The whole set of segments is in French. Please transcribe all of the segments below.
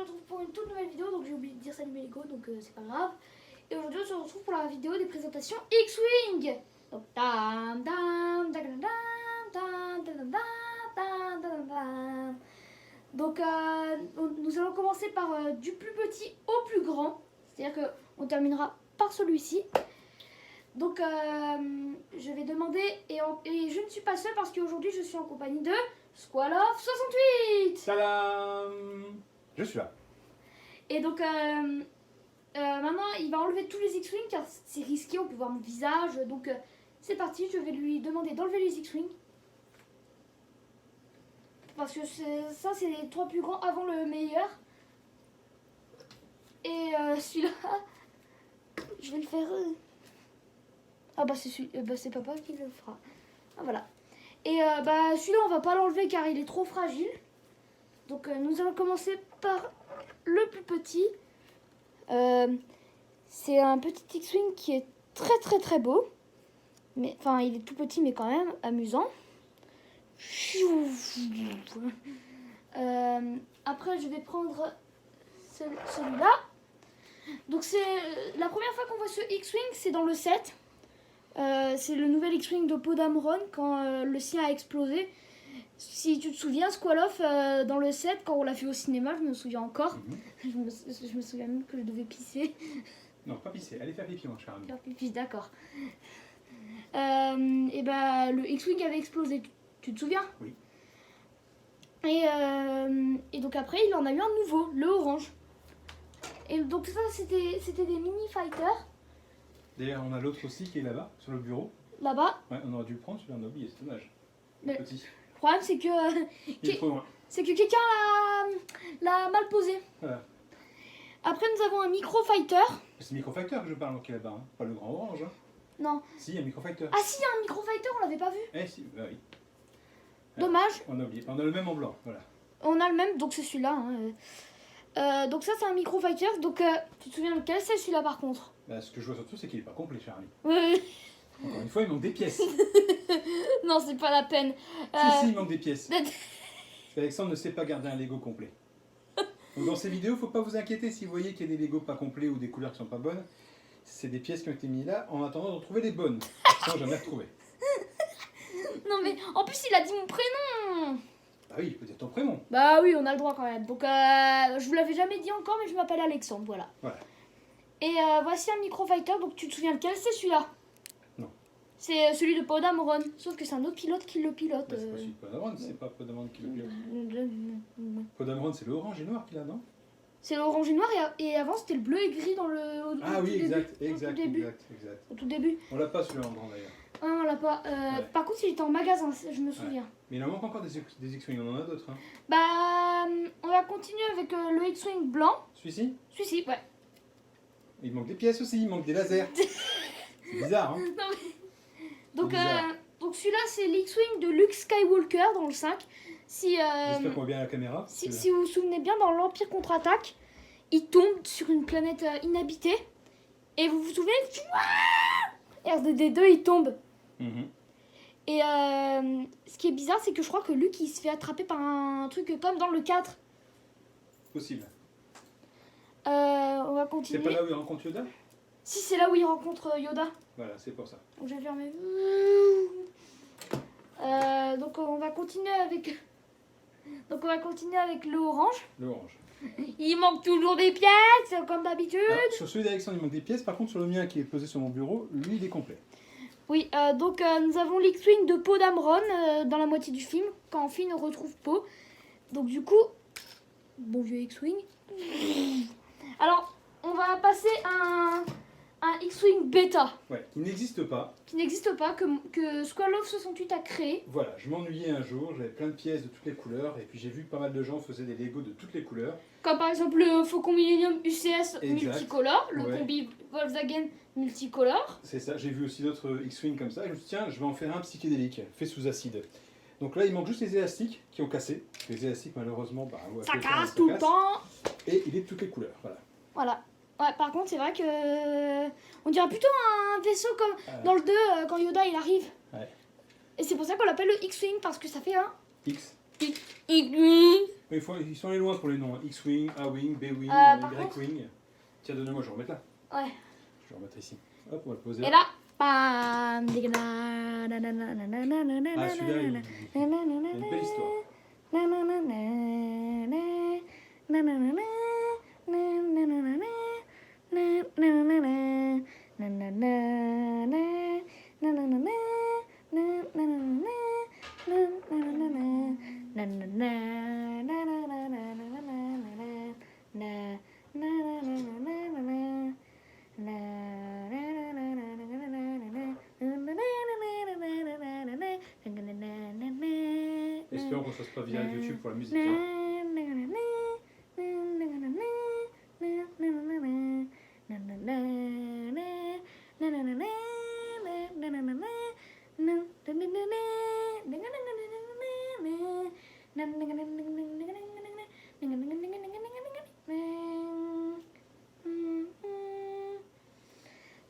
retrouve pour une toute nouvelle vidéo. Donc j'ai oublié de dire salut mes Lego, donc c'est pas grave. Et aujourd'hui on se retrouve pour la vidéo des présentations X-Wing. Donc tam tam tam tam tam tam tam tam tam. Donc nous allons commencer par du plus petit au plus grand. C'est-à-dire qu'on terminera par celui-ci. Donc je vais demander, et je ne suis pas seule parce qu'aujourd'hui je suis en compagnie de Squalof 68. Tadam! Je suis là. Et donc maintenant il va enlever tous les X-Wing car c'est risqué, on peut voir mon visage. Donc c'est parti, je vais lui demander d'enlever les X-Wing. Parce que ça c'est les trois plus grands avant le meilleur. Et celui-là, je vais le faire... Ah bah c'est papa qui le fera. Ah voilà. Et celui-là on va pas l'enlever car il est trop fragile. Donc nous allons commencer par le plus petit. C'est un petit X-Wing qui est très beau. Mais enfin il est tout petit mais quand même amusant. Après je vais prendre celui-là. Donc c'est la première fois qu'on voit ce X-Wing, c'est dans le 7. C'est le nouvel X-Wing de Poe Dameron quand le sien a explosé. Si tu te souviens, Squalof, dans le 7, quand on l'a vu au cinéma, je me souviens encore. Je me souviens même que je devais pisser. Non, pas pisser, allez faire pipi, mon cher ami. Faire pipi, d'accord. Et le X-Wing avait explosé, tu te souviens? Oui. Et donc après, il en a eu un nouveau, le orange. Et donc ça, c'était des mini-fighters. D'ailleurs, on a l'autre aussi qui est là-bas, sur le bureau. Là-bas. Ouais, on aurait dû le prendre, celui-là on a oublié, c'est dommage. Le Petit. problème, c'est que... Il est trop loin. C'est que quelqu'un l'a mal posé. Voilà. Après, nous avons un micro-fighter. C'est Microfighter que je parle qui est là-bas, hein. Pas le grand orange. Hein. Non. Si, il y a Microfighter. Ah si, il y a un micro-fighter, on l'avait pas vu. Eh si, bah oui. Dommage. On a oublié. On a le même en blanc, voilà. On a le même, donc c'est celui-là. Hein. Donc ça, c'est un micro-fighter. Donc, tu te souviens lequel c'est celui-là par contre? Bah, ce que je vois surtout, c'est qu'il est pas complet, Charlie. Oui. Encore une fois, il manque des pièces. Non, c'est pas la peine. Si, il manque des pièces. Alexandre ne sait pas garder un Lego complet. Donc dans ces vidéos, faut pas vous inquiéter si vous voyez qu'il y a des Lego pas complets ou des couleurs qui sont pas bonnes. C'est des pièces qui ont été mises là en attendant de trouver les bonnes. Sinon, jamais retrouvé. Non mais, en plus, il a dit mon prénom. Ah oui, peut-être ton prénom. Bah oui, on a le droit quand même. Donc, je vous l'avais jamais dit encore, mais je m'appelle Alexandre, voilà. Voilà. Et voici un micro-fighter, donc tu te souviens lequel c'est celui-là? Non. C'est celui de Poe Dameron, sauf que c'est un autre pilote qui le pilote. Bah, c'est pas celui de Podameron, c'est pas Podameron qui le pilote. Podameron, c'est le orange et noir qu'il a, non? C'est l'orange et noir, et avant c'était le bleu et gris dans le Ah oui, exact, au tout début. Au tout début. On l'a pas celui-là en grand d'ailleurs. Ah non, on l'a pas. Ouais. Par contre, il était en magasin, je me souviens. Mais il en manque encore des X-Wing, on en a d'autres. Hein. On va continuer avec le X-Wing blanc. Celui-ci? Celui-ci, ouais. Il manque des pièces aussi, il manque des lasers. C'est bizarre, hein? Non, mais... Donc, bizarre. donc celui-là, c'est l'X-Wing de Luke Skywalker dans le 5. J'espère qu'on voit bien la caméra. Si vous vous souvenez bien, dans l'Empire contre-attaque, il tombe sur une planète inhabitée. Et vous vous souvenez, R2D2, il tombe. Et ce qui est bizarre, c'est que je crois que Luke, il se fait attraper par un truc comme dans le 4. Possible. On va continuer. C'est pas là où il rencontre Yoda? Si, c'est là où il rencontre Yoda. Voilà, c'est pour ça. Donc j'ai fermé. Donc on va continuer avec... Donc on va continuer avec le orange. L'orange. Il manque toujours des pièces, comme d'habitude. Sur celui d'Alexandre, il manque des pièces. Par contre, sur le mien qui est posé sur mon bureau, lui, il est complet. Oui, donc nous avons l'X-Wing de Poe Dameron dans la moitié du film, quand Finn retrouve Poe. Donc du coup, bon vieux X-Wing. Alors, on va passer à un X-Wing bêta. Ouais, qui n'existe pas. Qui n'existe pas, que Squalof 68 a créé. Voilà, je m'ennuyais un jour, j'avais plein de pièces de toutes les couleurs, et puis j'ai vu que pas mal de gens faisaient des Lego de toutes les couleurs. Comme par exemple le Faucon Millennium UCS Exact. multicolore, le Ouais. combi Volkswagen multicolore. C'est ça, j'ai vu aussi d'autres X-Wing comme ça, et je me suis dit, tiens, je vais en faire un psychédélique, fait sous acide. Donc là, il manque juste les élastiques qui ont cassé. Les élastiques, malheureusement, ouais, Ça casse tout le temps. Et il est de toutes les couleurs, voilà. Voilà. Ouais, par contre, c'est vrai que on dirait plutôt un vaisseau comme dans le 2 quand Yoda il arrive. Ouais. Et c'est pour ça qu'on l'appelle le X-Wing parce que ça fait un X. X-Wing. Ils sont allés loin pour les noms. Hein. X-Wing, A-Wing, B-Wing, par Y-Wing. Tiens, donne-moi, je vais remettre là. Ouais. Je vais remettre ici. Hop, on va le poser Et là. là, bam. Ah, celui-là, il y a une belle histoire. Espérons qu'on ne se fasse pas virer de YouTube pour la musique. Hein.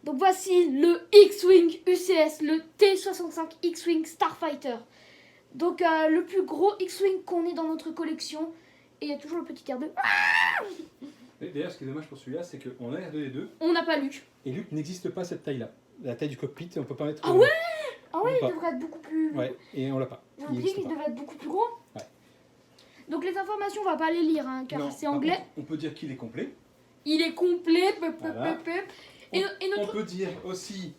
Donc voici le X-Wing UCS, le T-65 X-Wing Starfighter. Donc le plus gros X-Wing qu'on ait dans notre collection. Et il y a toujours le petit air de... D'ailleurs, ce qui est dommage pour celui-là, c'est qu'on a R2D2. On n'a pas Luke. Et Luke n'existe pas cette taille-là. La taille du cockpit, on peut pas mettre... Ah ouais. Ah ouais, Pas. il devrait être beaucoup plus... Ouais, et on l'a pas. J'ai Il oublié existe qu'il pas. devait être beaucoup plus gros. Ouais. Donc les informations, on va pas les lire, hein, car Non, c'est par anglais. contre, on peut dire qu'il est complet. Il est complet. Voilà. Et On notre... peut dire aussi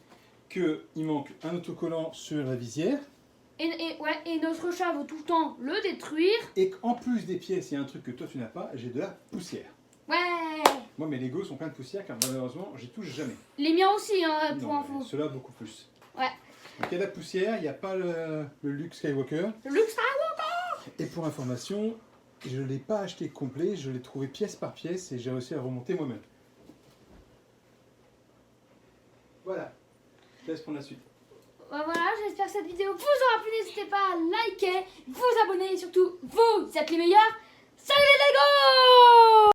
qu'il manque un autocollant sur la visière. Et notre chat veut tout le temps le détruire. Et qu'en plus des pièces, il y a un truc que toi tu n'as pas, j'ai de la poussière. Ouais. Moi, mes Legos sont pleins de poussière car malheureusement, j'y touche jamais. Les miens aussi, hein, pour Non, info. mais ceux-là, beaucoup plus. Ouais. Donc il y a de la poussière, il n'y a pas le Luke Skywalker. Luke Skywalker. Et pour information, je ne l'ai pas acheté complet, je l'ai trouvé pièce par pièce et j'ai réussi à le remonter moi-même. Voilà. Je te laisse prendre la suite. Voilà, j'espère que cette vidéo vous aura plu. N'hésitez pas à liker, vous abonner et surtout, vous êtes les meilleurs. Salut les Legos!